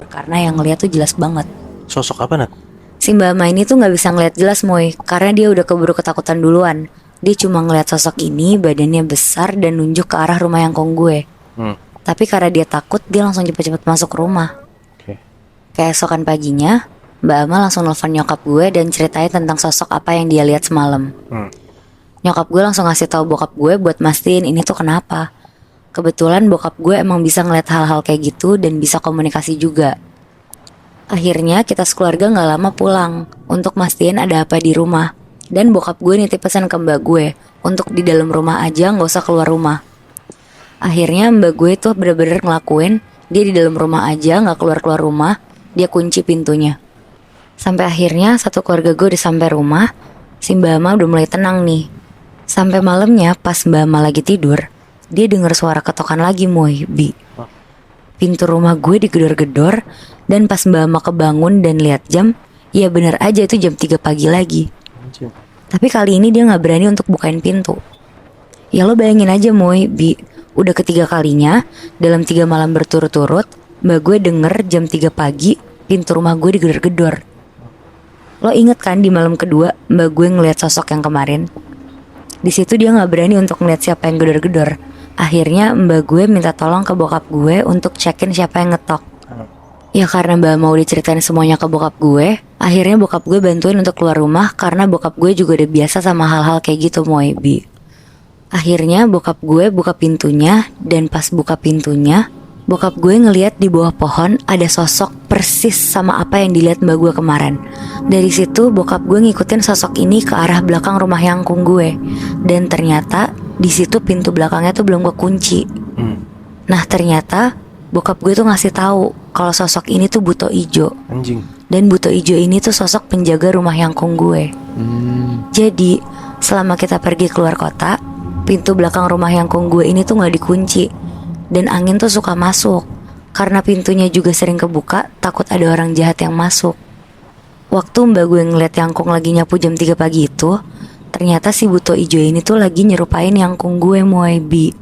karena yang ngeliat tuh jelas banget. Sosok apa, Nat? Si Mbak Ama ini tuh gak bisa ngeliat jelas Moy, karena dia udah keburu ketakutan duluan. Dia cuma ngeliat sosok ini, badannya besar dan nunjuk ke arah rumah Yangkung gue. Tapi karena dia takut, dia langsung cepet-cepet masuk rumah. Keesokan paginya, Mbak Ama langsung nelfon nyokap gue dan ceritain tentang sosok apa yang dia lihat semalam. Nyokap gue langsung ngasih tahu bokap gue buat mastiin ini tuh kenapa. Kebetulan bokap gue emang bisa ngeliat hal-hal kayak gitu dan bisa komunikasi juga. Akhirnya kita sekeluarga gak lama pulang untuk mastiin ada apa di rumah. Dan bokap gue nitip pesan ke mbak gue untuk di dalam rumah aja gak usah keluar rumah. Akhirnya mbak gue tuh bener-bener ngelakuin, dia di dalam rumah aja gak keluar-keluar rumah, dia kunci pintunya. Sampai akhirnya satu keluarga gue udah sampai rumah, si Mbak Ama udah mulai tenang nih. Sampai malamnya pas Mbak Ama lagi tidur, dia denger suara ketokan lagi Moy, Bi. Pintu rumah gue digedor-gedor, dan pas Mbak Ama kebangun dan lihat jam, ya bener aja itu jam 3 pagi lagi. Tapi kali ini dia gak berani untuk bukain pintu. Ya lo bayangin aja Moy, Bi, udah ketiga kalinya dalam 3 malam berturut-turut mbak gue denger jam 3 pagi pintu rumah gue digedor-gedor. Lo inget kan di malam kedua mbak gue ngeliat sosok yang kemarin? Di situ dia gak berani untuk ngeliat siapa yang gedor-gedor. Akhirnya mbak gue minta tolong ke bokap gue untuk cekin siapa yang ngetok. Ya karena mbak mau diceritain semuanya ke bokap gue, akhirnya bokap gue bantuin untuk keluar rumah karena bokap gue juga udah biasa sama hal-hal kayak gitu Moy, Bi. Akhirnya bokap gue buka pintunya, dan pas buka pintunya, bokap gue ngeliat di bawah pohon ada sosok persis sama apa yang dilihat mbak gue kemarin. Dari situ bokap gue ngikutin sosok ini ke arah belakang rumah Yangkung gue, dan ternyata di situ pintu belakangnya tuh belum gue kunci. Nah ternyata bokap gue tuh ngasih tahu kalau sosok ini tuh Buto Ijo. Anjing. Dan Buto Ijo ini tuh sosok penjaga rumah Yangkung gue. Jadi selama kita pergi keluar kota, pintu belakang rumah Yangkung gue ini tuh gak dikunci, dan angin tuh suka masuk. Karena pintunya juga sering kebuka, takut ada orang jahat yang masuk. Waktu mbak gue ngeliat Yangkung lagi nyapu jam 3 pagi itu, ternyata si Buto Ijo ini tuh lagi nyerupain Yangkung gue Moy, Bi.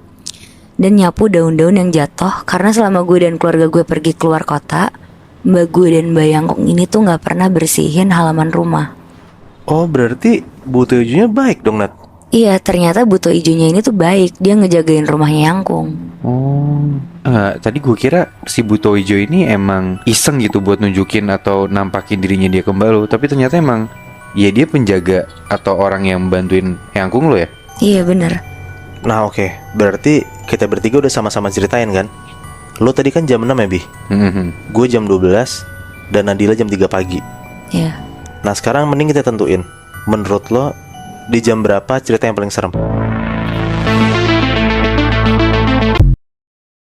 Dan nyapu daun-daun yang jatuh. Karena selama gue dan keluarga gue pergi keluar kota, mbak gue dan mbak Yangkung ini tuh gak pernah bersihin halaman rumah. Oh berarti Buto Ijonya baik dong, Nat? Iya, ternyata Buto Ijonya ini tuh baik. Dia ngejagain rumahnya Yangkung. Tadi gue kira si Buto Ijo ini emang iseng gitu buat nunjukin atau nampakin dirinya dia ke Mbak lo. Tapi ternyata emang ya dia penjaga atau orang yang bantuin Yangkung lo ya? Iya bener. Nah oke, berarti kita bertiga udah sama-sama ceritain kan? Lo tadi kan jam 6 ya, Bi? Gue jam 12 dan Nadila jam 3 pagi. Iya. Nah sekarang mending kita tentuin, menurut lo di jam berapa cerita yang paling serem?